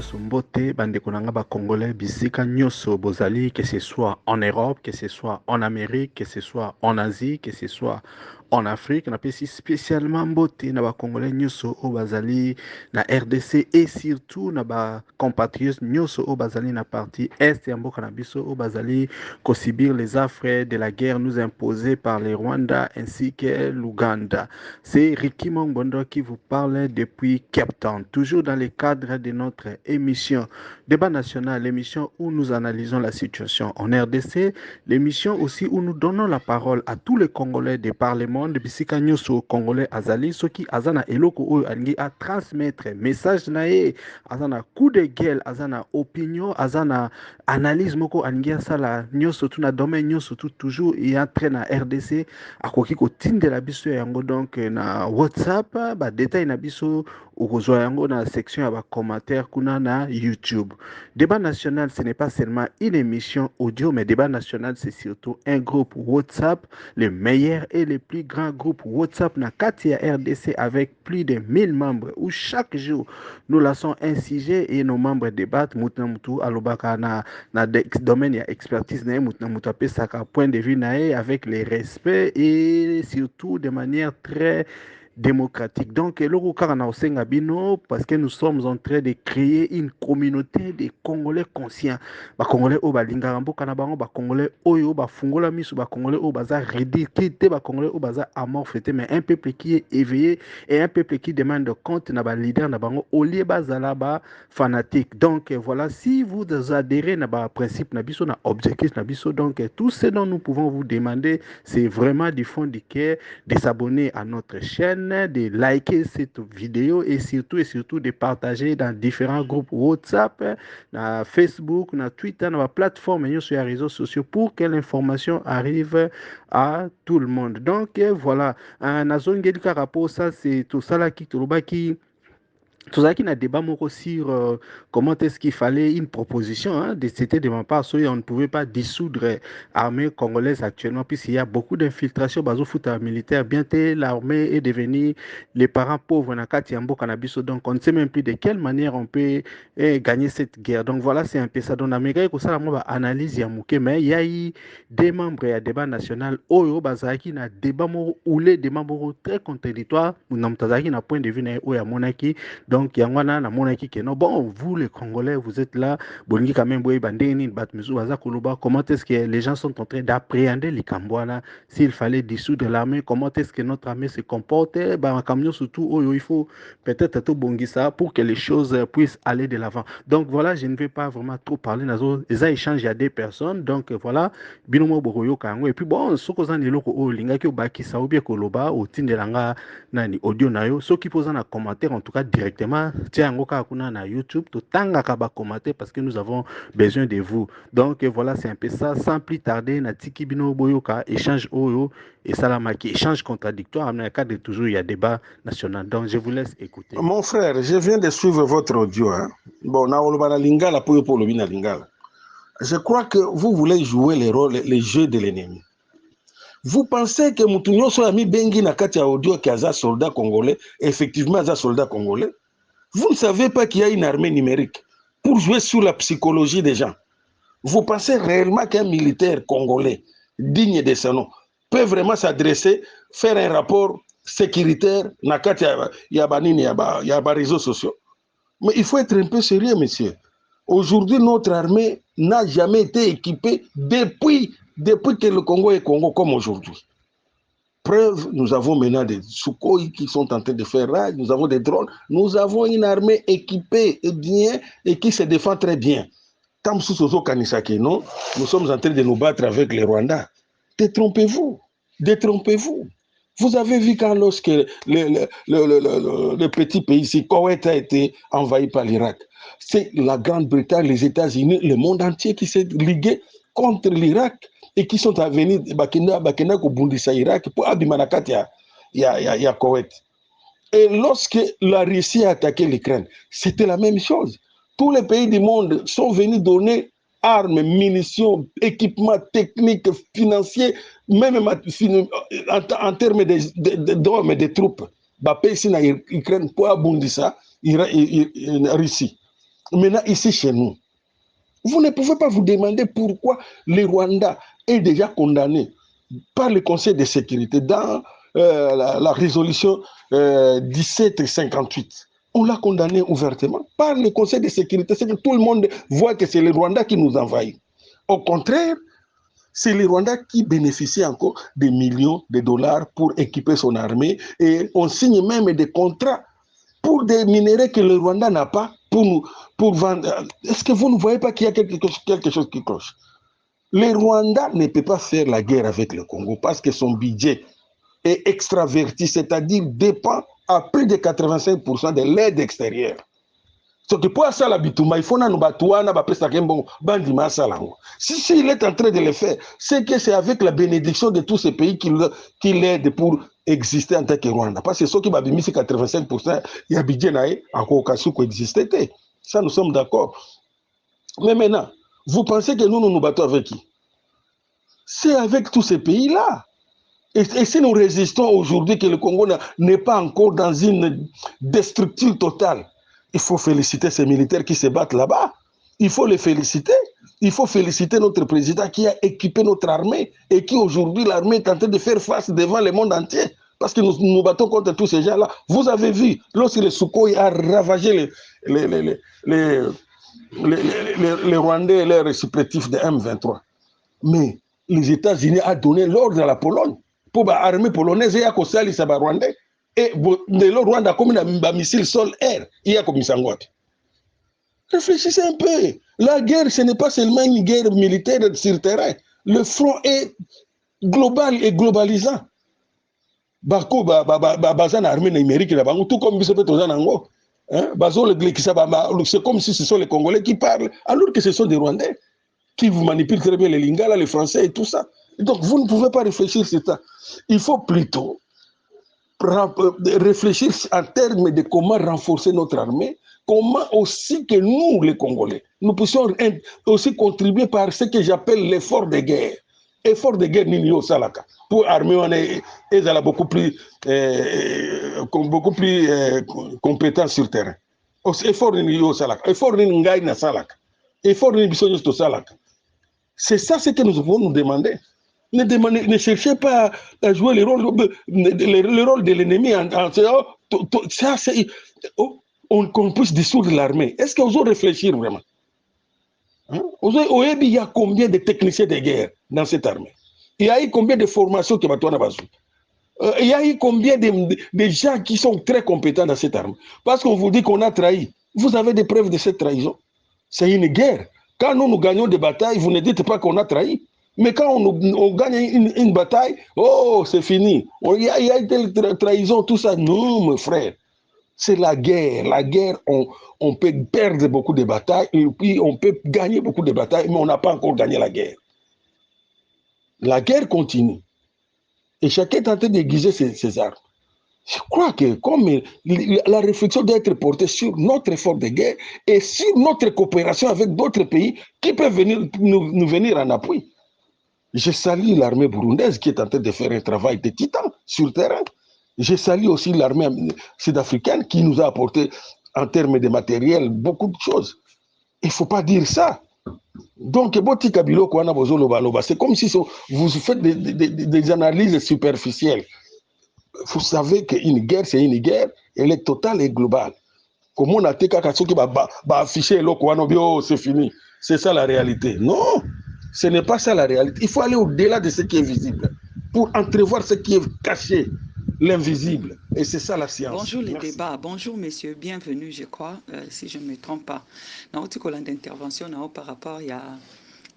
nyonso mbote bandeko nanga ba congolais bisika nyonso bozali, que ce soit en Europe, que ce soit en Amérique, que ce soit en Asie, que ce soit en Afrique, na pesi spécialement mbote na ba congolais nyonso o bazali na RDC et surtout na ba compatriotes nyonso o bazali na partie est ya mboka na biso o bazali ko subir les affres de la guerre nous imposées par les Rwanda ainsi que l'Ouganda. C'est Ricky Mongbondo qui vous parle depuis Cape Town, toujours dans le cadre de notre émission Débat national, l'émission où nous analysons la situation en RDC, l'émission aussi où nous donnons la parole à tous les Congolais de par le monde, bisika nyonso Congolais azali, ceux qui azana eloko oyo alingi à transmettre message nae, azana coup de gueule, azana opinion, azana analyse moko alingi asala nyonso tout na domaine nyonso tout toujours et entraîne na RDC akoki kotindela biso yango donc na WhatsApp ba détail na biso okozwa yango na section ya ba commentaire kuna na YouTube. Débat national, ce n'est pas seulement une émission audio, mais débat national, c'est surtout un groupe WhatsApp, le meilleur et le plus grand groupe WhatsApp na Katia RDC avec plus de 1000 membres où chaque jour nous lançons un sujet et nos membres débattent mutna mutu alobaka na domaine ya expertise na mutna mutu apesaka point de vue nae avec le respect et surtout de manière très démocratique. Donc, Eloko Karana Osenga Bino, parce que nous sommes en train de créer une communauté de Congolais conscients. Ba Congolais au Balinga Rambo Kanabango, ba Congolais Oyo, ba Fungola Misu, ba Congolais au Baza Ridikité, ba Congolais au Baza amorphété, mais un peuple qui est éveillé et un peuple qui demande compte, na ba leader, na bango, au lieu bazala ba fanatique. Donc, voilà, si vous adhérez na ba principe, na biso, na objectif, na biso, donc, tout ce dont nous pouvons vous demander, c'est vraiment du fond du cœur de s'abonner à notre chaîne, de liker cette vidéo et surtout de partager dans différents groupes WhatsApp, dans Facebook, dans Twitter, dans la plateforme sur les réseaux sociaux pour que l'information arrive à tout le monde. Donc voilà, un zone rapport ça c'est tout ça là qui tout ça qui n'a débat sur comment est-ce qu'il fallait une proposition hein, c'était de ma part, on ne pouvait pas dissoudre l'armée congolaise actuellement, puisqu'il y a beaucoup d'infiltration bazo foot militaire. Bientôt l'armée est devenue les parents pauvres na Katiambo Cannabis, donc on ne sait même plus de quelle manière on peut gagner cette guerre. Donc voilà, c'est un peu ça. Donc Amérique ça la moi analyse ya mouké, mais il y a eu des membres à débat national oyo bazaki na débat moko ou les des membres très contradictoires ou namtazaki na point de vue na oya monaki. Donc, Yangwana, na monaki que non. Bon, vous les Congolais, vous êtes là. Bongi quand même, comment est-ce que les gens sont en train d'appréhender les Cambouana s'il fallait dissoudre l'armée? Comment est-ce que notre armée se comporte? Ben, camion surtout, oh, il faut peut-être tout bongi ça pour que les choses puissent aller de l'avant. Donc, voilà, je ne vais pas vraiment trop parler. Les échanges, il y a des personnes. Donc, voilà, binomo boroyo kango. Et puis, bon, ce que vous avez dit, oh, linga ki obaki sa ou bien koloba, ou tindelanga nani audio nayo. Ce qui pose un commentaire, en tout cas, directement. Tiens, na YouTube, tout commenter parce que nous avons besoin de vous. Donc voilà, c'est un peu ça. Sans plus tarder, na tiki bino boyoka échange oyo et salamaki échange contradictoire. Mais cadre toujours il y a débat national. Donc je vous laisse écouter. Mon frère, je viens de suivre votre audio. Hein. Bon, na olobana lingala pour lobina lingala. Je crois que vous voulez jouer les rôles, les jeux de l'ennemi. Vous pensez que Moutounyo soit mis bengi na kati ya audio qui a un soldat congolais, effectivement un soldat congolais. Vous ne savez pas qu'il y a une armée numérique pour jouer sur la psychologie des gens. Vous pensez réellement qu'un militaire congolais digne de ce nom peut vraiment s'adresser, faire un rapport sécuritaire dans les réseaux sociaux? Mais il faut être un peu sérieux, monsieur. Aujourd'hui, notre armée n'a jamais été équipée depuis que le Congo est Congo comme aujourd'hui. Preuve, nous avons maintenant des Sukhoi qui sont en train de faire rage, nous avons des drones, nous avons une armée équipée et bien et qui se défend très bien. Nous sommes en train de nous battre avec les Rwandais. Détrompez-vous, détrompez-vous. Vous avez vu quand lorsque le petit pays ici, Koweït a été envahi par l'Irak, c'est la Grande-Bretagne, les États-Unis, le monde entier qui s'est ligué contre l'Irak et qui sont venus Bakena Kobundisa Irak pour Abimanakat ya Koweït. Et lorsque la Russie a attaqué l'Ukraine, c'était la même chose. Tous les pays du monde sont venus donner armes, munitions, équipements techniques, financiers, même en termes d'hommes et de troupes. Bapé ici na Ukraine pour Abundisa, Russie. Maintenant, ici chez nous, vous ne pouvez pas vous demander pourquoi le Rwanda est déjà condamné par le Conseil de sécurité dans la résolution 1758. On l'a condamné ouvertement par le Conseil de sécurité. C'est que tout le monde voit que c'est le Rwanda qui nous envahit. Au contraire, c'est le Rwanda qui bénéficie encore des millions de dollars pour équiper son armée et on signe même des contrats pour des minéraux que le Rwanda n'a pas pour vendre. Est-ce que vous ne voyez pas qu'il y a quelque chose qui cloche? Le Rwanda ne peut pas faire la guerre avec le Congo parce que son budget est extraverti, c'est-à-dire dépend à plus de 85% de l'aide extérieure. Ce que pour ça, la bituma, il faut nous battre, si il est en train de le faire, c'est que c'est avec la bénédiction de tous ces pays qui l'aident pour exister en tant que Rwanda. Parce que ceux qui m'ont mis 85%, il y a budget à Kokasou qui existait. Ça, nous sommes d'accord. Mais maintenant, vous pensez que nous battons avec qui? C'est avec tous ces pays-là. Et si nous résistons aujourd'hui que le Congo n'est pas encore dans une destruction totale, il faut féliciter ces militaires qui se battent là-bas. Il faut les féliciter. Il faut féliciter notre président qui a équipé notre armée et qui aujourd'hui, l'armée est en train de faire face devant le monde entier. Parce que nous nous battons contre tous ces gens-là. Vous avez vu, lorsque le Sukhoi a ravagé les Rwandais et les récipitifs de M23. Mais les États-Unis ont donné l'ordre à la Pologne pour l'armée polonaise et à Kosali Saba Rwandais. Et le Rwanda comme un missile sol-air, il y a comme ça. Réfléchissez un peu. La guerre, ce n'est pas seulement une guerre militaire sur terrain. Le front est global et globalisant. Bako bazan armée numérique là-bas, tout comme c'est comme si ce sont les Congolais qui parlent, alors que ce sont des Rwandais qui vous manipulent très bien les Lingala, les Français et tout ça. Donc vous ne pouvez pas réfléchir sur ça. Il faut plutôt réfléchir en termes de comment renforcer notre armée, comment aussi que nous, les Congolais, nous puissions aussi contribuer par ce que j'appelle l'effort de guerre. Effort de guerre Nino Salaka. Pour armer, on est beaucoup plus compétent sur le terrain. Effort de Nino Salaka. Effort de Ngaïna Salaka. Effort de Bisognos Salaka. C'est ça ce que nous devons nous demander. Ne cherchez pas à jouer le rôle de l'ennemi qu'on puisse dissoudre l'armée. Est-ce que vous allez réfléchir vraiment? Il y a combien de techniciens de guerre dans cette armée? Il y a eu combien de formations qui il y a eu combien de gens qui sont très compétents dans cette armée? Parce qu'on vous dit qu'on a trahi. Vous avez des preuves de cette trahison? C'est une guerre. Quand nous gagnons des batailles, vous ne dites pas qu'on a trahi. Mais quand on gagne une bataille, oh, c'est fini. Il y a une trahison, tout ça. Non, mon frère. C'est la guerre. La guerre, on peut perdre beaucoup de batailles et puis on peut gagner beaucoup de batailles, mais on n'a pas encore gagné la guerre. La guerre continue. Et chacun est en train d'aiguiser ses armes. Je crois que comme la réflexion doit être portée sur notre effort de guerre et sur notre coopération avec d'autres pays qui peuvent nous venir en appui. Je salue l'armée burundaise qui est en train de faire un travail de titan sur le terrain. Je salue aussi l'armée sud-africaine qui nous a apporté en termes de matériel beaucoup de choses. Il ne faut pas dire ça. Donc, c'est comme si vous faites des analyses superficielles. Vous savez qu'une guerre, c'est une guerre, elle est totale et globale. Comment on a été affiché c'est fini. C'est ça la réalité. Non, ce n'est pas ça la réalité. Il faut aller au-delà de ce qui est visible pour entrevoir ce qui est caché, l'invisible. Et c'est ça la science. Bonjour les débats. Bonjour messieurs. Bienvenue, je crois, si je ne me trompe pas. Dans votre d'intervention, par rapport, il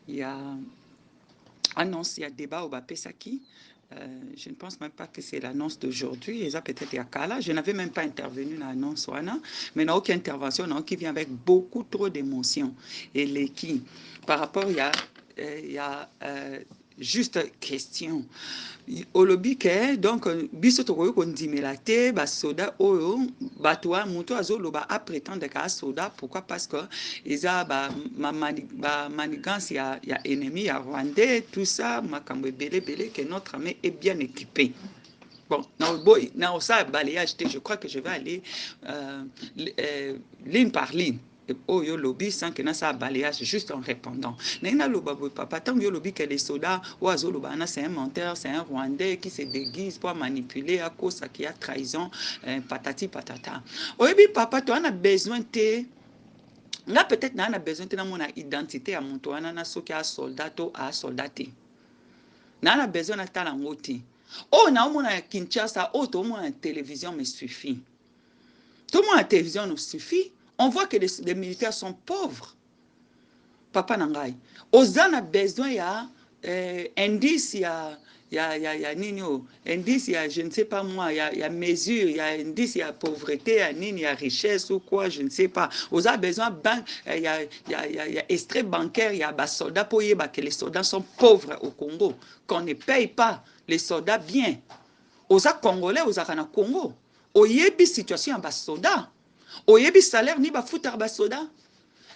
y a annonce, il y a débat au Bapesaki. Je ne pense même pas que c'est l'annonce d'aujourd'hui. Et ça peut-être Yakala. Je n'avais même pas intervenu dans l'annonce, mais il n'y a aucune intervention qui vient avec beaucoup trop d'émotions. Et les qui, par rapport, il y a juste question. Au lobby que donc biso to ko ndimela te ba soda oyo batwa muto azoloba a prétendre ka soda. Pourquoi? Parce que eza ba manigance ya ennemi ya Rwandais, tout ça makambo belé que notre armée est bien équipée. Bon, dans ça balayage, je crois que je vais aller ligne par ligne. Oh, yo lobby sans que na ça balayage juste en répondant. Naina loba papa tant yo lobby que les soldats oiseau loba c'est un menteur, c'est un Rwandais qui se déguise pour manipuler à cause qui a trahison patati patata. Oyebi papa toi on a besoin de nga peut-être na besoin de mon identité à mon toi na soki a soldat to a soldaté. Na besoin na tala ngoti. Oh na mon Kinshasa, oh to mon télévision me suffit. Tout le monde à la télévision nous suffit. On voit que les militaires sont pauvres. Papa Nangai. Ozan a besoin, il y a indice, il y a nino, indice, il y a je ne sais pas moi, il y a mesure, il y a indice, il y a pauvreté, il y a nini, il y a richesse ou quoi, je ne sais pas. Ozan a besoin, il y a extrait bancaire, il y a des soldats pour y que les soldats sont pauvres au Congo, qu'on ne paye pas les soldats bien. Ozan Congolais, Ozan Kana Congo. Oyebi situation en bas soda. Oyebi salaire ni ba foutre bas soda.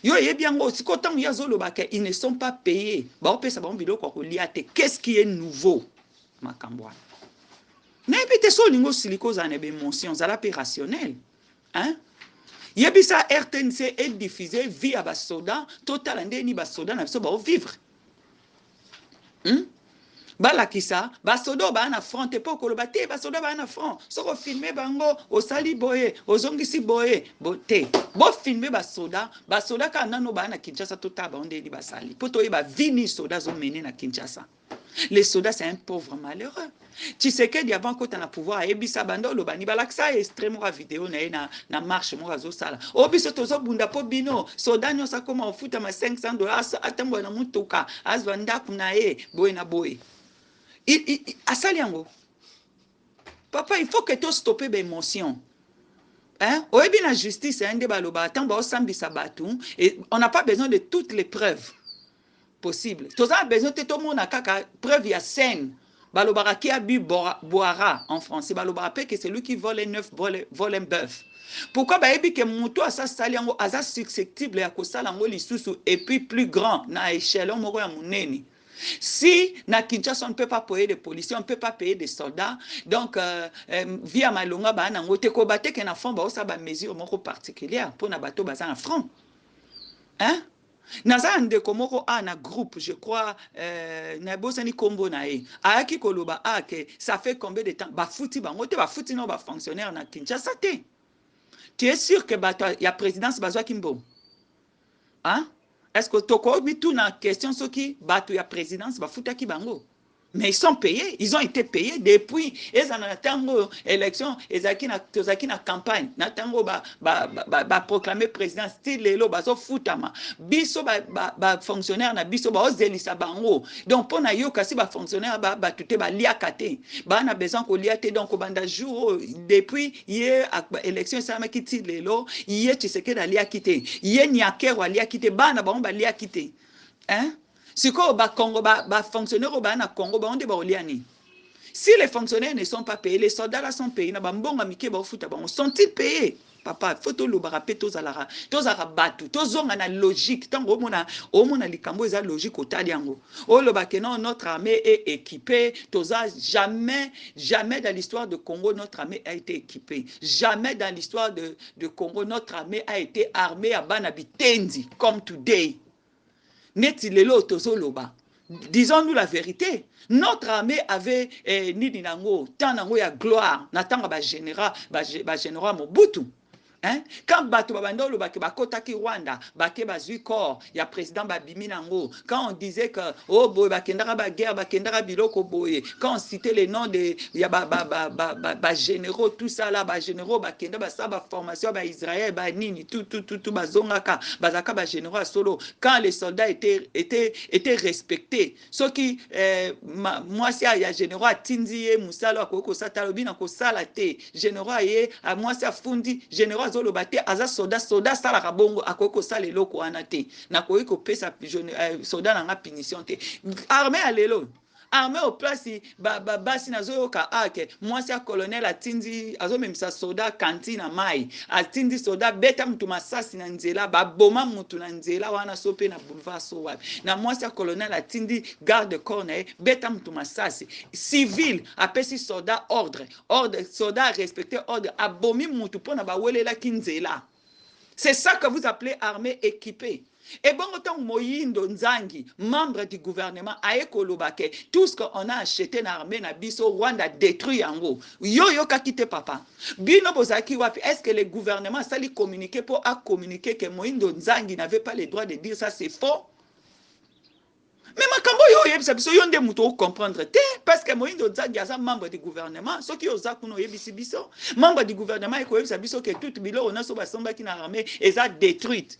Yo yebi ango siko tant ya zolo ba ils ne sont pas payés. Ba opesa ba mbilo ko liate. Qu'est-ce qui est nouveau? Makambwa. Nebi te so lingo siliko za nebe mention za la paix rationnelle. Hein? Yebi sa RTNC est diffusé via bas soda, total ande ni bas soda na so ba vivre. Balakisa basodo ba na front te poko lo bate basodo ba na front soko filmer bango osali boye ozongisi boye bote bo filmer basoda ka nano ba na Kinshasa tota ba onde li basali poto e ba vini soda zo mener na Kinshasa. Les soldats c'est un pauvre malheureux. Tshisekedi avant que tu na pouvoir ebisa bando lo bani balakisa extrême wa vidéo na marche mo zo sala obiso tozo bunda po bino soda nyosa koma ofuta ma $500 atambo na mutuka azwanda kuna boye na boye. Asaliango. Papa, il faut que tu stoppes les émotions. Hein? Oyebi la justice, et on n'a pas besoin de toutes les preuves possibles. Tu as besoin de tout le monde a preuve ya scène. Balobara qui a bu boira en français. Balobara que c'est lui qui vole un œuf, vole un bœuf. Pourquoi bayebi que muto asa saliango asa susceptible ya kosalango lisusu et puis plus grand na échelon moko ya muneni. Si na Kinshasa on ne peut pas payer des policiers, on ne peut pas payer des soldats, donc via Malonga ba na ngote ko bate ke na fond ba osa ba mesure moko particulière pour na bateau bazan en franc. Hein? Naza ndeko moko na groupe, je crois na bosani kombo na e. Ayaki koloba ke ça fait combien de temps ba fouti ba ngote ba fouti no ba fonctionnaire na Kinshasa te. Tu es sûr que bato ya présidence bazwa kimbo? Hein? Est-ce que tu as tout dans la question ce qui bat la présidence va foutre qui bango? Mais ils sont payés, ils ont été payés depuis ils en attendent élection, ils ont na campagne, n'attendent ba proclamer président style lelo bazo futama. Biso ba fonctionnaire na biso ba ozelisa bango. Donc pour na yo kasi ba fonctionnaire ba tuté ba liakate. Ba na besoin ko liate donc banda jour depuis hier élection ça ma kiti lelo, hier Tshisekedi a liakite. Hier Nyakero a liakite ba na ba liakite. Hein? Si fonctionnaires au Congo, si les fonctionnaires ne sont pas payés, les soldats là sont payés, sont-ils payés? Papa, faut tout le barapé, tous à la batu, tous ont une logique. Tant qu'on a likambo, ils ont logique au taliango. Oh le bakeno, notre armée est équipée. Jamais dans l'histoire de Congo, notre armée a été équipée. Jamais dans l'histoire de Congo, notre armée a été armée à Banabitendi, comme today. Disons-nous la vérité. Notre armée avait Nidinango, Tanango ya gloire, Natanga ba général Mobutu. Hein? Quand bato babandolo bakota ki Rwanda, bake bazui corps, ya président babimi nango. Quand on disait que oh boy bakendara ba guerre, bakendara biloko boye. Quand on citait les noms de ya ba généraux tout ça là, ba généraux bakenda ba sa ba formation ba Israël ba nini tout bazongaka, bazaka ba généraux solo. Quand les soldats étaient respectés, ceux qui moi si ya généraux atindiye musalo akoko satalobi na ko salate, généraux ye a moi si afundi généraux zolobate aza soda sala kabongo akoko sala eloko wana te na koyi ko pesa soda na nga punition te armée alelo armée au place basi nazoyoka ake mwasi ya colonel atindi azomemisa soda kantine na mai atindi soda beta mtu masasi na nzela baboma mtu na nzela wana sope na boulevard so wapi na mwasi ya colonel atindi garde corps na beta mtu masasi civil apesi soda ordre soda respecter ordre abomi mtu pona bawelela kinzela C'est ça que vous appelez armée équipée. Et bon, autant Moyindo Nzangi, membre du gouvernement, Aekolobake, tout ce qu'on a acheté dans l'armée, Nabiso, Rwanda détruit en haut. Yo yo ka quitté papa. Bino Bozaki Wapi, est-ce que le gouvernement s'allait communiquer pour communiquer que Moyindo Nzangi n'avait pas le droit de dire ça, c'est faux? Mais makambo yo yebisa biso yo nde muto comprendre te parce que Moyindo Nzangi aza membre du gouvernement soki oza kuno yebisi biso membre du gouvernement eko yebisa biso que toute bilo ona so basomba ki na armée eza détruite.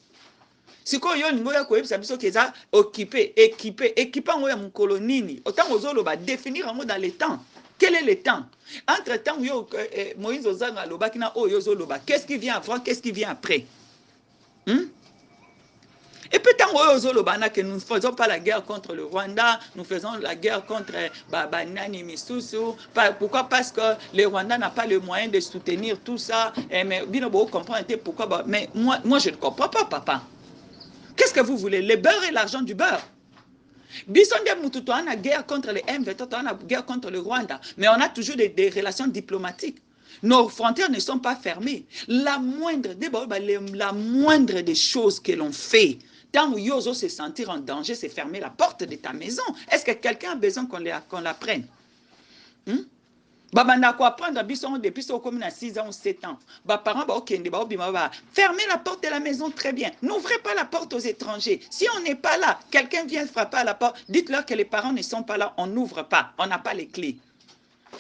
Siko yo ningo ya koyebisa biso ke eza équipé ngo ya mukolo nini autant ozoloba définir ngo dans le temps. Quel est le temps? Entre temps yo Moïse Ozanga loba kina oyo zoloba, qu'est-ce qui vient avant, qu'est-ce qui vient après? Et puis tant que nous ne faisons pas la guerre contre le Rwanda, nous faisons la guerre contre Nani Misusu. Pourquoi? Parce que le Rwanda n'a pas le moyen de soutenir tout ça. Mais Binobo comprend pourquoi. Mais moi je ne comprends pas, papa. Qu'est-ce que vous voulez? Le beurre et l'argent du beurre. Bisonde Mututo a une guerre contre les M23, on a une guerre contre le Rwanda. Mais on a toujours des relations diplomatiques. Nos frontières ne sont pas fermées. La moindre des choses que l'on fait, tant où Yozo se sentir en danger, c'est fermer la porte de ta maison. Est-ce que quelqu'un a besoin qu'on la prenne? Babanda quoi prendre bison depuis au commune à 6 ans ou 7 ans. Parents fermez la porte de la maison très bien. N'ouvrez pas la porte aux étrangers. Si on n'est pas là, quelqu'un vient frapper à la porte, dites-leur que les parents ne sont pas là, on n'ouvre pas, on n'a pas les clés.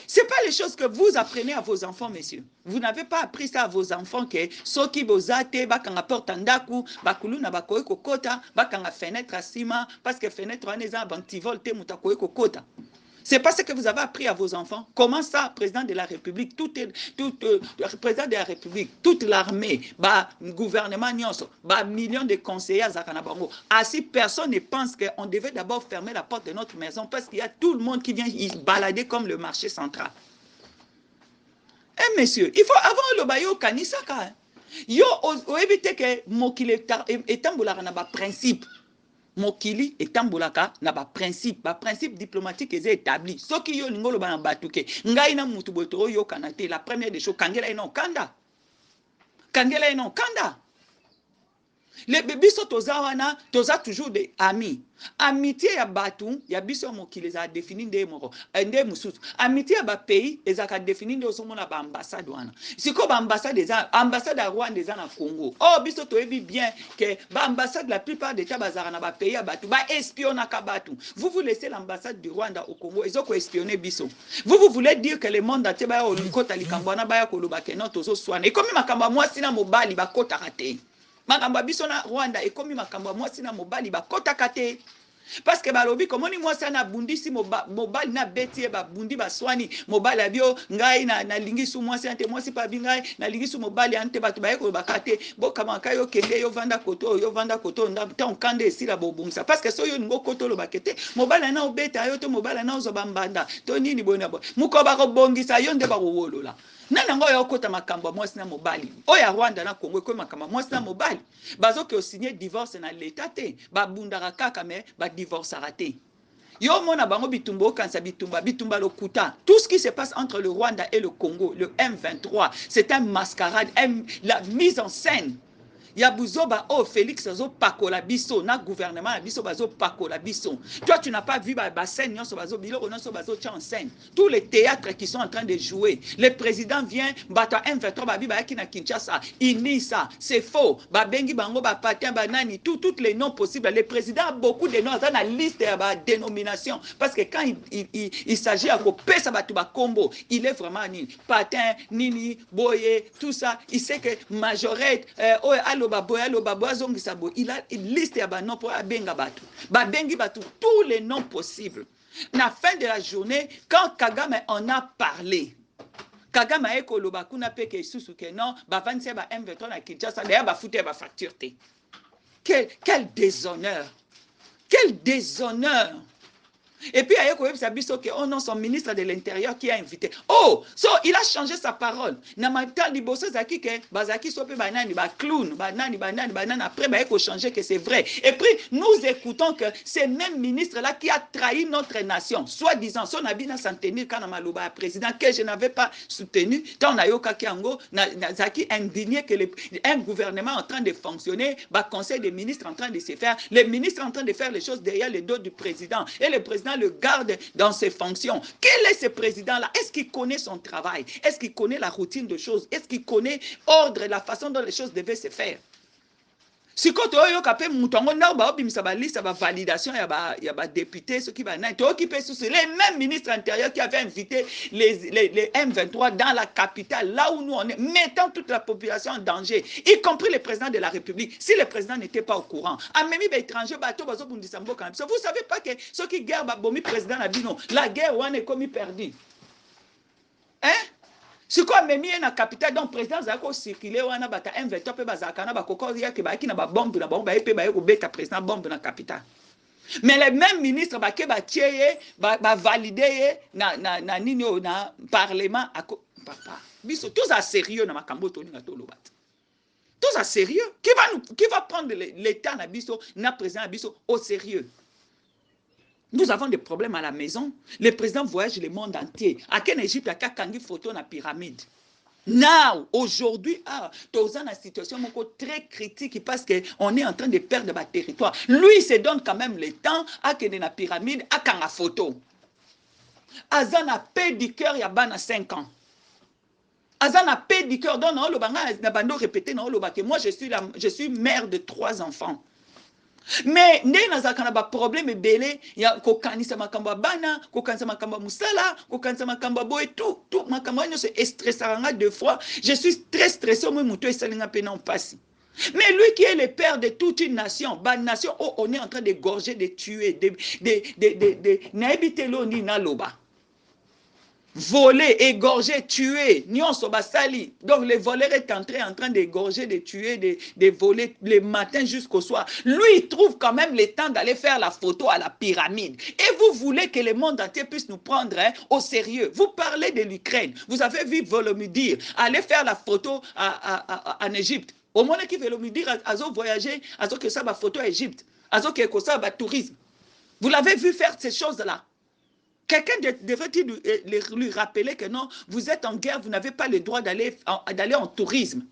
Ce n'est pas les choses que vous apprenez à vos enfants, messieurs. Vous n'avez pas appris ça à vos enfants que soki bozate bakanga porte andaku bakulu na bakoe kokota bakanga fenêtre à ciment parce que fenêtre on est en bantivolte mutakoe kokota. C'est pas ce que vous avez appris à vos enfants. Comment ça, président de la République, président de la République, toute l'armée, gouvernement, millions de conseillers à Zakanabango. Ainsi, personne ne pense qu'on devait d'abord fermer la porte de notre maison parce qu'il y a tout le monde qui vient y balader comme le marché central. Eh, messieurs, il faut avant le bayo kanisaka. Yo, éviter que Mokile est un principe. Mokili etambolaka na principe diplomatique est établi. Soki yo ngolo bana batuke ngai na mutu boto yo kanate la première des choses kangela ino kanda. Les bébés sont toza toujours des amis. Amitié ya batu ya biso mokili za définir des moro ende mususu. Amitié ya ba pays ezaka définir de somona ba ambassade wana. Siko ba ambassade ya Rwanda eza na Congo. Oh biso to ebi bien que ba ambassade la plupart des tabazara na ba pays ya batu ba espionner ka batu. Vous laissez l'ambassade du Rwanda au Congo ezoko espionner biso. Vous voulez dire que le monde ate ba o likota likambana ba ya koloba ke non tozo swana. Et comme makamba mwasi na mobali ba kota kate. Makamba biso na Rwanda ekomi makamba mwasi na mobali ba kota kate. Parce que balobi komoni mwasi na bundisi mobali na beti ba bundi ba swani mobali abio ngai na lingisu mwasi ante mwasi pa bingai na lingisu mobali ante batu ba yeko bakate bo kama kayo kende yo vanda koto ndamta onkande esila bobungisa parce que so yo ngo koto lo bakete mobali na obeta yo to mobali na ozo bambanda to nini bona bo mukoba ko bongisa yo nde ba wolola. Nana ngo yo kota makamba mwasi na mobali oya Rwanda na Congo ko makamba mwasi na mobali bazo ke signer divorce na l'état te ba bundara kaka me ba divorce raté. Yo mona bango bitumbo kansa bitumba lokuta. Tout ce qui se passe entre le Rwanda et le Congo, le M23, c'est un mascarade, la mise en scène. Ya buzoba oh Félix azo pakola biso na gouvernement biso bazo pakola biso. Toi tu n'as pas vu ba scène nyonso bazo biloko nyonso bazo tia en scène. Tous les théâtres qui sont en train de jouer. Le président vient bata M23 ba biba yaki na Kinshasa. Il nie ça, c'est faux. Ba bengi bango ba patin ba nani toutes les noms possibles. Le président a beaucoup de noms dans la liste de ba dénomination parce que quand il s'agit à pesa ba tuba combo, il est vraiment nini. Patin, nini, boye, tout ça, il sait que majorette il a une liste ya banon pour abenga batu. Babengi batu tous les noms possibles. Na fin de la journée, quand Kagame en a parlé, Kagame a écolo bakuna peke susu ke non, ba 27 ba M23 na Kinshasa, d'ailleurs ba fouté ba factureté. Quel déshonneur. Quel déshonneur. Et puis, oh non, son ministre de l'Intérieur qui a invité. Oh, il a changé sa parole. Après, il faut changer que c'est vrai. Et puis, nous écoutons que c'est même ministre-là qui a trahi notre nation. Soi-disant, son habit n'a s'en tenir quand on a président que je n'avais pas soutenu. Tant on a eu indigné que un gouvernement en train de fonctionner, conseil des ministres en train de se faire, les ministres en train de faire les choses derrière le dos du président. Et le président le garde dans ses fonctions. Quel est ce président-là? Est-ce qu'il connaît son travail? Est-ce qu'il connaît la routine de choses? Est-ce qu'il connaît l'ordre, la façon dont les choses devaient se faire? Si quand tu as capé moutongo na ba obimisa ba liste ba validation ya ba député ce qui va na tu occupé sous les mêmes ministres intérieurs qui avaient invité les M23 dans la capitale là où nous on est, mettant toute la population en danger, y compris le président de la République. Si le président n'était pas au courant, a même étranger bateau bazo bundisa mboka. Vous savez pas que ceux qui guerre ba bomi président na bino, la guerre on est comme perdu. Hein? Si quoi même na capitale donc président zako circuler wana bata M23 pe bazaka na bakoko ya ke ba ki na ba bombe na bombe pe ba ko beta président bombe na capitale. Mais les mêmes ministres ba ke ba tieye ba valider na nini na parlement papa. Biso tous à sérieux na makambo to na to lobat. Tous à sérieux. Qui va prendre l'état na biso na président na biso au sérieux? Nous avons des problèmes à la maison. Le président voyage le monde entier. À quelle Égypte, à quelle photo dans la pyramide? Now, aujourd'hui, dans une situation très critique parce qu'on est en train de perdre notre territoire. Lui, il se donne quand même le temps à que dans la pyramide, à quand la photo. Azan a paix du cœur, il y a 5 ans. Azan a paix du cœur. Donc, moi, je suis mère de 3 enfants. Mais ndé nazaka na ba problème belé ya ko kanisa makamba bana ko kanisa makamba musala ko kanisa makamba boy tout makamba no se stressanga 2 fois. Je suis très stressé moi muto esalinga pena on passe. Mais lui qui est le père de toute une nation, nation où on est en train de gorger, de tuer, de naibitelo ni na loba. Voler, égorger, tuer, nyonso basali. Donc le voleur est en train d'égorger, de tuer, de voler le matin jusqu'au soir. Lui, il trouve quand même le temps d'aller faire la photo à la pyramide. Et vous voulez que le monde entier puisse nous prendre au sérieux. Vous parlez de l'Ukraine. Vous avez vu Volodymyr aller faire la photo en Égypte. Au moins qui Volodymyr a voyagé, a que ça va photo à Égypte, a que ça va tourisme. Vous l'avez vu faire ces choses-là. Quelqu'un devrait lui rappeler que non, vous êtes en guerre, vous n'avez pas le droit d'aller en tourisme.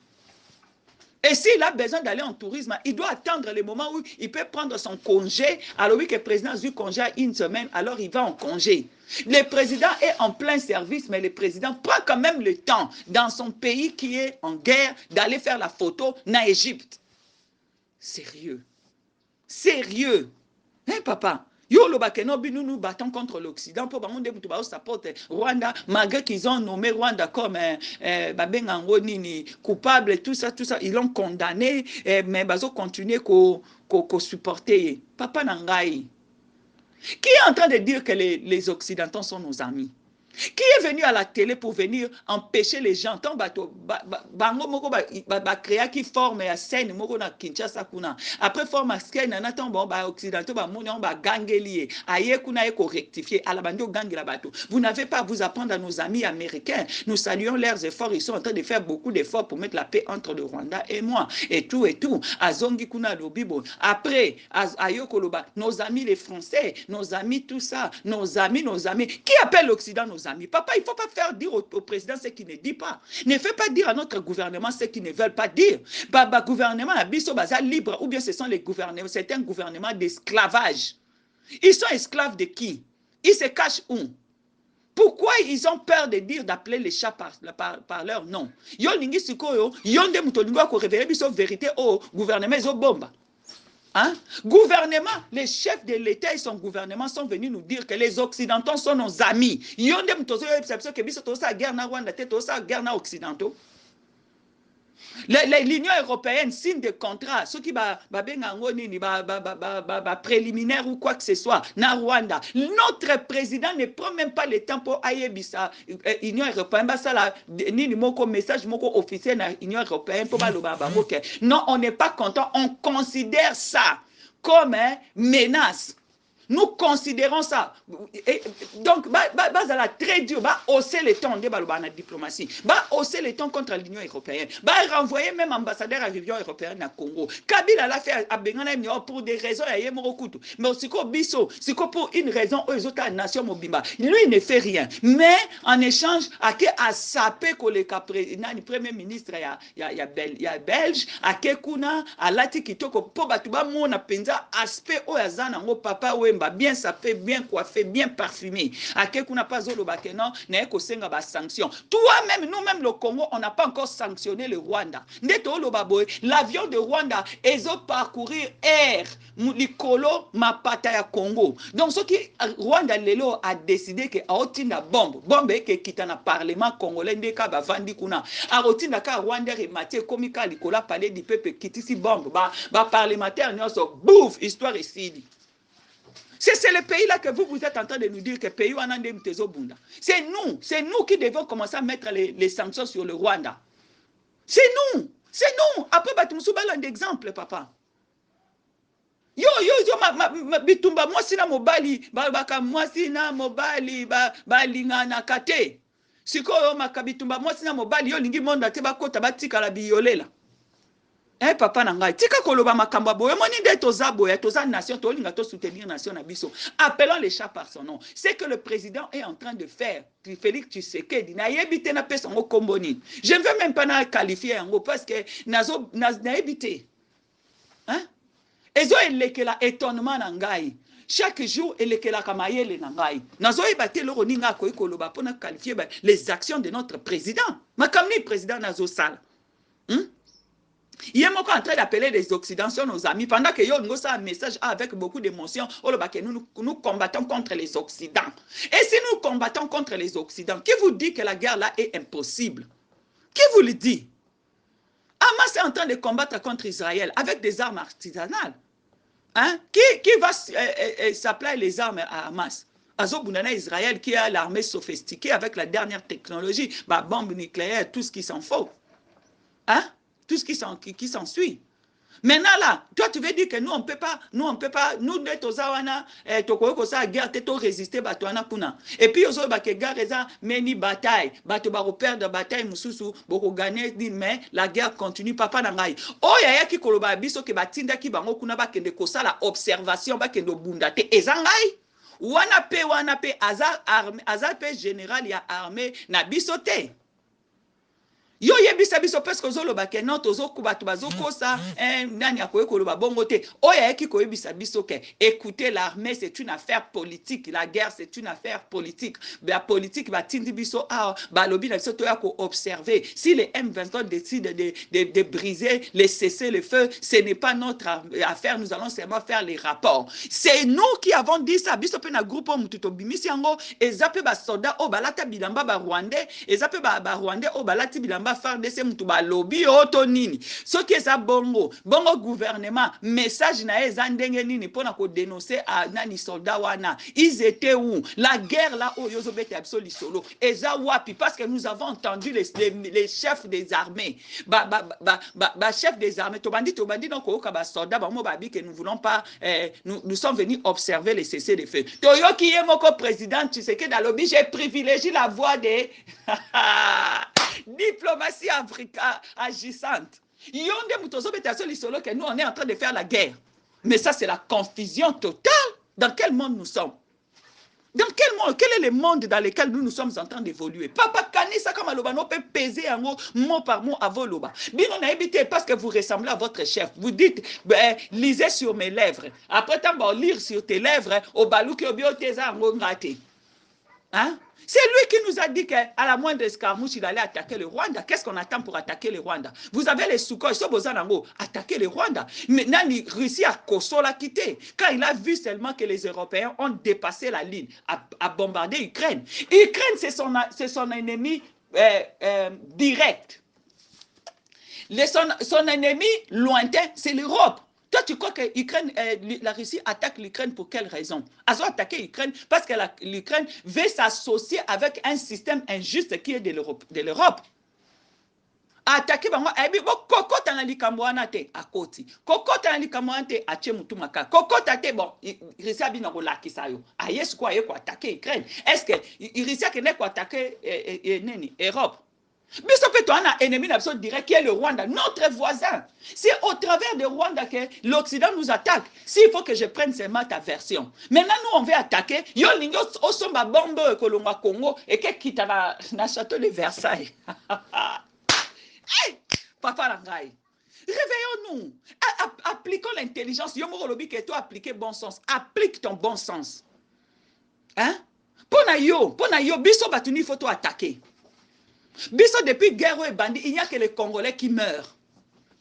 Et s'il a besoin d'aller en tourisme, il doit attendre le moment où il peut prendre son congé. Alors oui, que le président a eu congé à 1 semaine, alors il va en congé. Le président est en plein service, mais le président prend quand même le temps dans son pays qui est en guerre d'aller faire la photo en Égypte. Sérieux. Sérieux. Hein, papa? Yo le bakeno nous nous battons contre l'Occident pour bamonde butu ba support Rwanda malgré qu'ils ont nommé Rwanda comme babengango nini coupable tout ça ils l'ont condamné mais bazo continuer ko supporter papa nangai. Qui est en train de dire que les Occidentaux sont nos amis? Qui est venu à la télé pour venir empêcher les gens? Tant bango moko ba créa qui forme à scène moko na Kinshasa kuna. Après forme à scène na tant bon ba occidentaux ba moni on ba gangelier. Aye kuna eko rectifier à la bando gangi la bateau. Vous n'avez pas à vous apprendre à nos amis américains. Nous saluons leurs efforts, ils sont en train de faire beaucoup d'efforts pour mettre la paix entre le Rwanda et moi et tout. Azongi kuna lobibo. Après ayoko loba nos amis les Français, nos amis tout ça, nos amis qui appellent l'Occident nos amis. Papa, il ne faut pas faire dire au président ce qu'il ne dit pas. Ne fais pas dire à notre gouvernement ce qu'ils ne veulent pas dire. Baba gouvernement à Bisso Baza libre ou bien ce sont les gouvernements, c'est un gouvernement d'esclavage. Ils sont esclaves de qui? Ils se cachent où? Pourquoi ils ont peur de dire d'appeler les chats par leur nom? Yo ningi sikoyo, yonde mutolingo ko révéler biso vérité au gouvernement zo bomba. Hein? Gouvernement, les chefs de l'État et son gouvernement sont venus nous dire que les Occidentaux sont nos amis. Yonde mutozo perception que biso tosa guerre na Rwanda te tosa guerre na Occidentaux. L'Union européenne signe des contrats, ceux qui préliminaire ou quoi que ce soit, na Rwanda. Notre président ne prend même pas le temps pour ayebisa l'Union européenne. Ni moko message moko officiel na l'Union européenne pour non, on n'est pas content. On considère ça comme une menace. Nous considérons ça. Et donc, ça très dur. Hausser les tons de la diplomatie. Hausser les tons contre l'Union européenne. Renvoyer même ambassadeur à l'Union européenne à Congo. Kabila l'a fait à Bengana pour des raisons à Yemorokutu. Mais aussi pour une raison aux autres nations Mobimba. Lui, il ne fait rien. Mais en échange, à sapé que le premier ministre, il y a Belge, à Kekuna, à Lati Kitoko, pour Batuba, mon penza aspect au Yazan, papa, bien sapé, bien coiffé, bien parfumé. À Kekuna pas zolo bakeno, n'est qu'au senga ba sanction. Toi-même, nous-mêmes, le Congo, on n'a pas encore sanctionné le Rwanda. Neto lo baboy, l'avion de Rwanda, ils ont parcouru air, Likolo, Mapata ya Congo. Donc, ce qui Rwanda Lelo a décidé que a otinda bombe que quitte na parlement congolais ndeka ba vandi kuna. A otinda ka Rwanda et Mathieu komika likola palais du peuple kitisi bombe ba parlementaire nyonso bouf histoire ici. C'est le pays là que vous êtes en train de nous dire que le pays en ande mtezo bunda. C'est nous qui devons commencer à mettre les sanctions sur le Rwanda. C'est nous. Après batumsuba l'exemple papa. Yo bitumba mwasi na mobali baka mwasi na mobali balingana kate. Sikoyo makabitumba mwasi na mobali yo lingi monda te bakota batika la biyolela. Papa nangai tika koloba makamba boye moni de toza nation to linga to soutenir nation na biso. Appelons les chats par son nom. C'est que le président est en train de faire. Félix Tshisekedi na yebite na pesa ngo komboni. Je ne veux même pas na qualifier ngo parce que na yebite. Hein? Ezo elekela étonnement na ngai. Chaque jour elekela kamayele na ngai. Nazo ebate loro ninga ko ikoloba pona qualifier les actions de notre président. Makamni président nazo sala. Il est en train d'appeler les Occidentaux sur nos amis pendant que nous avons un message avec beaucoup d'émotion. Nous combattons contre les Occidents. Et si nous combattons contre les Occidents, qui vous dit que la guerre là est impossible? Qui vous le dit? Hamas est en train de combattre contre Israël avec des armes artisanales. Hein? Qui va s'appeler les armes à Hamas? Azobunana Israël qui a l'armée sophistiquée avec la dernière technologie, bombe nucléaire, tout ce qui s'en faut. Hein? Tout ce qui s'ensuit. Maintenant là, toi tu veux dire que nous on peut pas, nous de tozawana, toko ça guerre teto résister batoana puna. Et puis ozo ba ke guerre eza meni bataille, bato ba perdre bataille mususu, boko gagner mais la guerre continue papa na ngai. O yaya ki koloba biso ke batinda ki bango kuna ba kende ko sala observation ba kende bunda te ezangai. Wana pe azar pe général ya armée na biso te. Yo yebisa biso parce que zolo ba ke non tozo kubatu bazoko sa nani akoye koloba bongo te oya eki koyebisa biso ke écoutez l'armée c'est une affaire politique la guerre c'est une affaire politique la politique ba tindi biso ba lobi na biso to ya ko observer si les M23 décident de briser les cesser le feu ce n'est pas notre affaire nous allons seulement faire les rapports c'est nous qui avons dit ça biso pe na groupe mututo bimisi yango ezape ba soldat o balata bilamba ba rwandais ezape ba rwandais o balati bilamba FARDC mutu ba lobby oto nini soki eza bongo gouvernement message na eza ndenge nini pona ko dénoncer à nani soldat wana ils étaient où la guerre là o yozo bete absolu solo eza wapi parce que nous avons entendu les chefs des armées chef des armées tobandi donc ko ka ba soldat ba mo ba bi que nous voulons pas nous sommes venus observer les cessez le feu toyoki yemoko président tu sais que dans lobby j'ai privilégié la voix des diplomatie africaine agissante. Que nous, on est en train de faire la guerre. Mais ça, c'est la confusion totale. Dans quel monde nous sommes? Dans quel monde? Quel est le monde dans lequel nous sommes en train d'évoluer? Papa Kanisa Kamalobano peut peser un mot par mot à vos loba. Bien, on a évité parce que vous ressemblez à votre chef. Vous dites, lisez sur mes lèvres. Après, lire sur tes lèvres, au balou qui obio tes armes, hein? C'est lui qui nous a dit qu'à la moindre escarmouche, il allait attaquer le Rwanda. Qu'est-ce qu'on attend pour attaquer le Rwanda? Vous avez les Sukhoi, attaquer le Rwanda. Maintenant, la Russie a Kosola quitté. Quand il a vu seulement que les Européens ont dépassé la ligne, à bombarder l'Ukraine. L'Ukraine, c'est son ennemi direct. Son ennemi lointain, c'est l'Europe. Toi, tu crois que la Russie attaque l'Ukraine pour quelle raison? Elle a attaqué l'Ukraine parce que l'Ukraine veut s'associer avec un système injuste qui est de l'Europe. attaqué bango ebi bo kokota na likambo wana te akoti kokota na likambo wana te atie mutu maka kokota te bon Russie bina ko lakisa yo ayesu ko aye ko attaquer Ukraine est-ce que Russie kene ko attaquer neni Europe biso pe to ana ennemi na biso direct qui est le Rwanda notre voisin c'est au travers de Rwanda que l'Occident nous attaque s'il faut que je prenne seulement ta version maintenant nous on veut attaquer yo lingo osomba bombe kolonga Congo et que kita na château de Versailles. Hey, papa Langai, réveillons-nous. Appliquons l'intelligence. Yomo lobi que toi appliquer bon sens. Applique ton bon sens. Hein? Pona yo, biso batuni faut toi attaquer. Biso depuis guerre et bandit, il n'y a que les Congolais qui meurent.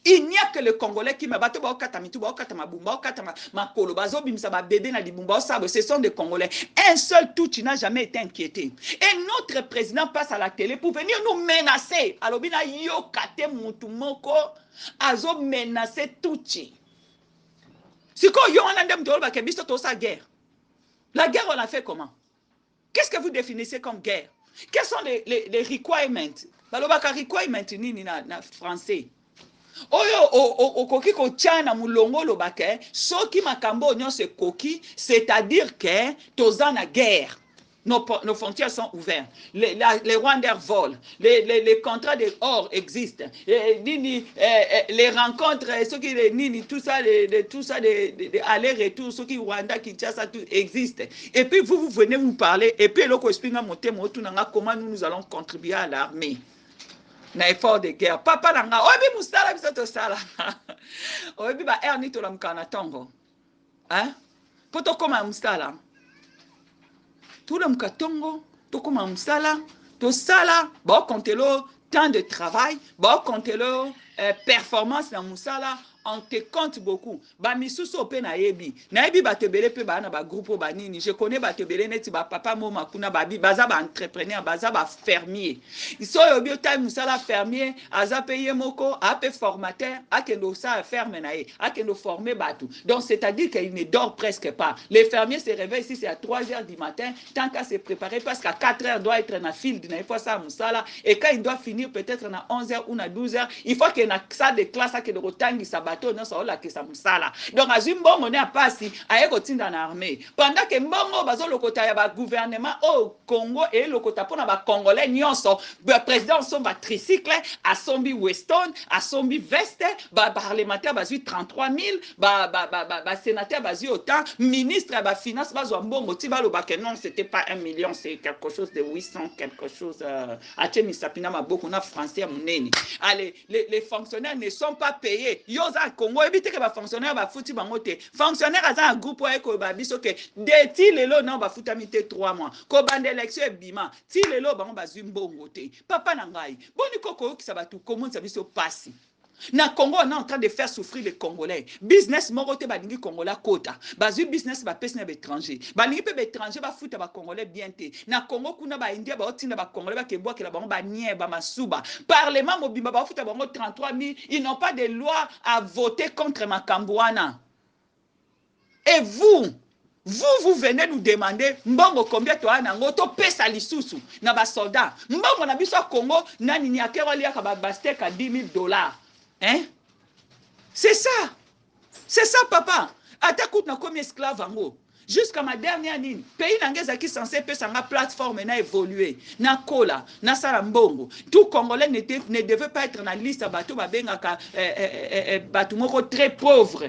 Il n'y a que les Congolais qui meurent. Bato ba okata mitu, ba okata mabumba, okata makolo, bazo bimsa ba bébé na libumba, ce sont des Congolais. Un seul tout, tu n'as jamais été inquiété. Et notre président passe à la télé pour venir nous menacer. Alors bina yo kate mutu moko, azo menacer tuchi. Si ko yo anandem dolo ba kebiso to sa guerre. La guerre on l'a fait comment? Qu'est-ce que vous définissez comme guerre? Quels sont les requirements? Balobaka requirement nini na français. Oyo okoki ko tiana mulongo lobake soki makambo nyonso koki c'est-à-dire que toza na guerre. Nos frontières sont ouvertes. Les Rwandais volent. Les contrats de or existent. Les rencontres, tout ça, aller-retour, ceux qui Rwanda, Kinshasa, tout existe. Et puis vous venez vous parler. Et puis comment nous allons contribuer à l'armée. Na effort de guerre. Papa nanga, obi mustala biso sala. Obi ba erni to la mkana tongo. Hein? Poto koma mustala. Tout le mkatongo, to koma mustala, to sala, ba kontelo temps de travail, ba kontelo performance na musala. On te compte beaucoup. Ba misuso pe na yebi. Na yebi ba tebele pe ba na ba groupe ba nini. Je connais ba tebele neti ba papa moma kuna ba bi baza ba entrepreneur, baza ba fermier. Iso yobi ota musala fermier, aza pe yemoko, a pe formateur, a kendo sa ferme na ye, a kendo former batu. Donc c'est-à-dire qu'il ne dort presque pas. Les fermiers se réveillent ici c'est à 3h du matin, tant qu'à se préparer parce qu'à 4h doit être na field na fois ça musala et quand il doit finir peut-être na 11h ou na 12h, il faut que na ça de classe que de rotangi ça non ça la que ça musala donc azimbongo ne apasi aye kotinda na armée pendant que mbongo bazo lokota ya ba gouvernement au Congo et lokota pona ba congolais nyonso ba président somba tricycle a sombi Weston a sombi veste ba parlementaire bazu 33 000 ba sénateur bazu autant ministre ba finance bazo mbongo ti ba lobake non c'était pas 1 million c'est quelque chose de 800 quelque chose a temi sapina maboko na français muneni allez les fonctionnaires ne sont pas payés yoza Congo ebite ke ba fonctionnaire ba futi bango te fonctionnaire aza un groupe ko ba biso ke de ti lelo non ba futami te 3 mois ko bande élection bima ti lelo bango ba zimbongo te papa na ngai boni koko ki sabatu comment ça biso passi na Congo on est en train de faire souffrir les Congolais business moko te balingi Congolais kota bazu business ba pesi na étranger balingi pe étranger ba futa ba Congolais bien te na Congo kuna ba India ba otinda ba Congolais ba kebwa ke la bango ba nie ba masuba parlement mobimba ba futa bango 33 000 ils n'ont pas de loi à voter contre Makambouana et vous venez nous demander mbongo combien to ana ngoto pesa lisusu na ba soldats mbongo na biso Congo nani ni akero lia ka ba basteka $10,000. Hein? C'est ça, papa. Atakout na comme esclave ango. Jusqu'à ma dernière ligne, pays n'angeza qui censé peut sa plateforme n'a évolué. Na kola, na sarambongo. Tout Congolais ne devait pas être dans la liste à bateau babengaka bateau moko très pauvre.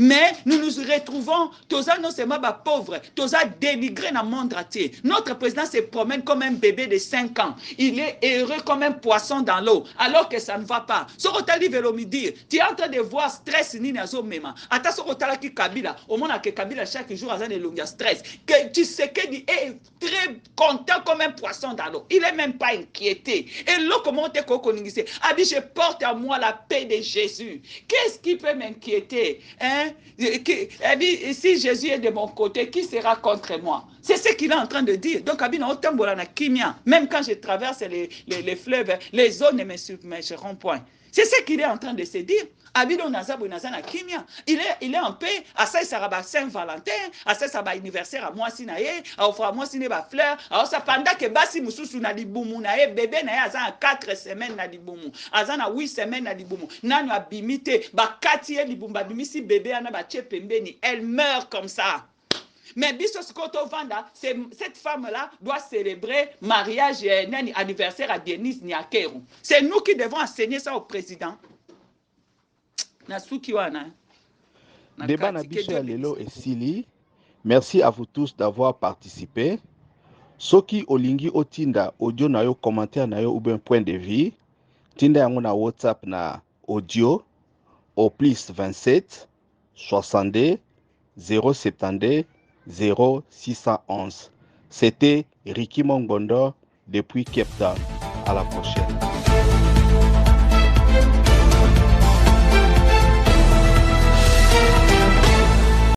Mais nous nous retrouvons, tous non seulement pauvres, tous dénigrés dans le monde entier. Notre président se promène comme un bébé de 5 ans. Il est heureux comme un poisson dans l'eau, alors que ça ne va pas. Ce que tu veux me dire, tu es en train de voir stress ni nazo mema. Attends, ce que tu Kabila, au moment que Kabila chaque jour a des stress, que tu sais qu'il est très content comme un poisson dans l'eau. Il n'est même pas inquiété. Et là, comment tu es a dit, je porte à moi la paix de Jésus. Qu'est-ce qui peut m'inquiéter? Hein? Si Jésus est de mon côté, qui sera contre moi? C'est ce qu'il est en train de dire. Donc, même quand je traverse les fleuves, les eaux ne me submergeront point. C'est ce qu'il est en train de se dire. Abido Nazabo Nazana Kimia. Il est en paix. À ça, il sera Saint-Valentin. À ça, ça va anniversaire à moi, Sinaye. À offrir moi, Sinaye, fleur. Alors, ça, pendant que Bassi Moussou na Liboumou, naye, bébé, naye, à 4 semaines na Liboumou. À 8 semaines na Liboumou. Nanu a bimité. Ba Katie Liboumba, bimisi bébé, ana ba Tchepembeni. Elle meurt comme ça. Mais Bissos Koto Vanda, cette femme-là doit célébrer mariage et anniversaire à Denise Niakeru. C'est nous qui devons enseigner ça au président. Débat Nabiso ya Lelo et Sili. Merci à vous tous d'avoir participé. Soki Olingi Otinda, audio na yo, commentaire na yo ou bien point de vue. Tinda yango na WhatsApp na audio au plus 27 62 072 0611. C'était Ricky Mongondo depuis Cape Town. À la prochaine.